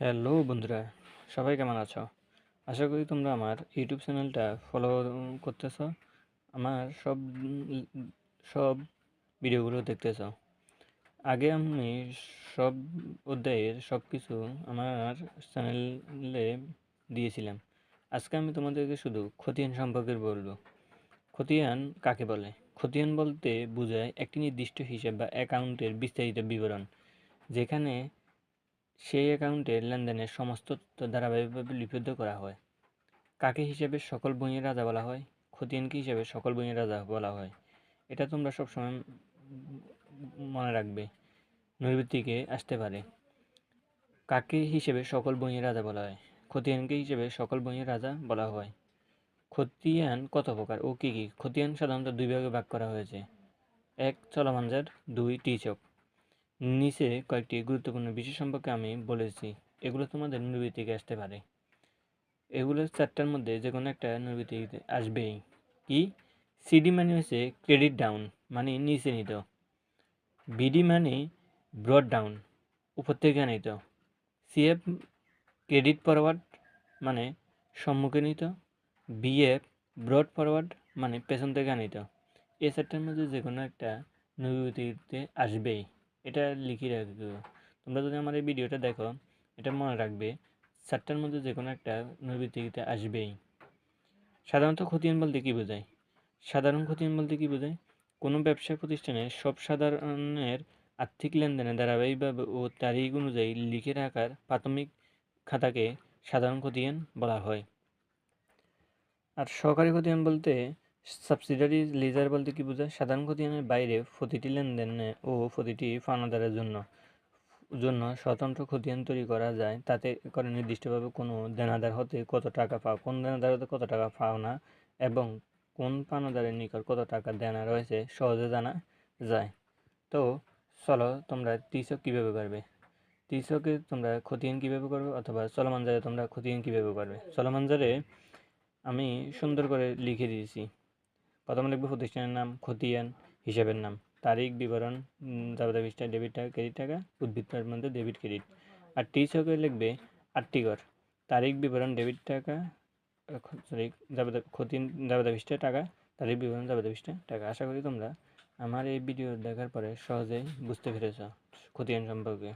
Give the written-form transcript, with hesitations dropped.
Hello বন্ধুরা, সবাই কেমন আছো? আশা করি তোমরা আমার ইউটিউব চ্যানেলটা ফলো করতেছো, আমার সব ভিডিওগুলো দেখতেছো। আগে আমি সব অধ্যায়ের সব কিছু আমার চ্যানেলে দিয়েছিলাম। আজকে আমি তোমাদেরকে শুধু খতিয়ান সম্পর্কে বলবো। খতিয়ান কাকে বলে? খতিয়ান বলতে বোঝায় একটি নির্দিষ্ট হিসাব বা অ্যাকাউন্টের বিস্তারিত বিবরণ, যেখানে সেই অ্যাকাউন্টের লেনদেনের সমস্ত তথ্য ধারাবাহিকভাবে লিপিবদ্ধ করা হয়। কাকে হিসেবে সকল বইয়ের রাজা বলা হয়? খতিয়ানকে হিসেবে সকল বইয়ের রাজা বলা হয়। এটা তোমরা সবসময় মনে রাখবে, নৈর্ব্যক্তিকে আসতে পারে। কাকে হিসেবে সকল বইয়ের রাজা বলা হয়? খতিয়ানকে হিসেবে সকল বইয়ের রাজা বলা হয়। খতিয়ান কত প্রকার ও কী কী? খতিয়ান সাধারণত দুই ভাগে ভাগ করা হয়েছে: এক, চলমান জার; দুই, টিচক। নিচে কয়েকটি গুরুত্বপূর্ণ বিষয় সম্পর্কে আমি বলেছি, এগুলো তোমাদের নৈর্ব্যক্তিকে আসতে পারে। এগুলো চারটার মধ্যে যে কোনো একটা নৈর্ব্যক্তিক আসবেই। কি? সিডি মানে হচ্ছে ক্রেডিট ডাউন, মানে নিচে নিত। বিডি মানে ব্রড ডাউন, উপর থেকে নিত। সিএফ ক্রেডিট ফরওয়ার্ড, মানে সম্মুখে নিত। বিএফ ব্রড ফরওয়ার্ড, মানে পেছন থেকে নিত। এই চারটার মধ্যে যে কোনো একটা নৈর্ব্যক্তিতে আসবেই, এটা লিখে রাখবে। তোমরা যদি আমার এই ভিডিওটা দেখো, এটা মনে রাখবে, চারটার মধ্যে যে কোনো একটা নৈর্ব্যক্তিতে আসবেই। সাধারণত খতিয়ান বলতে কী বোঝায়? সাধারণ খতিয়ান বলতে কী বোঝায়? কোনো ব্যবসা প্রতিষ্ঠানে সব সাধারণের আর্থিক লেনদেনের ধারাবাহিকভাবে ও তারিখ অনুযায়ী লিখে রাখার প্রাথমিক খাতাকে সাধারণ খতিয়ান বলা হয়। আর সহকারী খতিয়ান বলতে, সাবসিডারি লেজার বলতে কী বোঝায়? সাধারণ খতিয়ানের বাইরে প্রতিটি লেনদেন ও প্রতিটি ফানাদারের জন্য স্বতন্ত্র খতিয়ান তৈরি করা যায়। তাতে করে নির্দিষ্টভাবে কোনো দেনাদার হতে কত টাকা কোন দেনাদার হতে কত টাকা পাওনা এবং কোন পাওনাদারের নিকট কত টাকা দেনা রয়েছে সহজে জানা যায়। তো চলো তোমরা ত্রিশক কীভাবে করবে, ত্রিশকে তোমরা খতিয়ান কীভাবে করবে, অথবা চলমান জারে তোমরা খতিয়ান কীভাবে করবে। চলমান জারে আমি সুন্দর করে লিখে দিয়েছি। প্রথমে লিখবে প্রতিষ্ঠানের নাম, খতিয়ান, হিসাবের নাম, তারিখ, বিবরণ, যাবতীয় পৃষ্ঠা, ডেবিট টাকা, ক্রেডিট টাকা, উদ্ভিদের মধ্যে ডেবিট ক্রেডিট। আর টিচকে লিখবে আটটিকর, তারিখ, বিবরণ, ডেবিট টাকা, সরি, যাবতীয় খতিয়ান, যাবতীয় পৃষ্ঠা টাকা, তারিখ, বিবরণ, যাবতীয় পৃষ্ঠা টাকা। আশা করি তোমরা আমার এই ভিডিও দেখার পরে সহজেই বুঝতে পেরেছ খতিয়ান সম্পর্কে।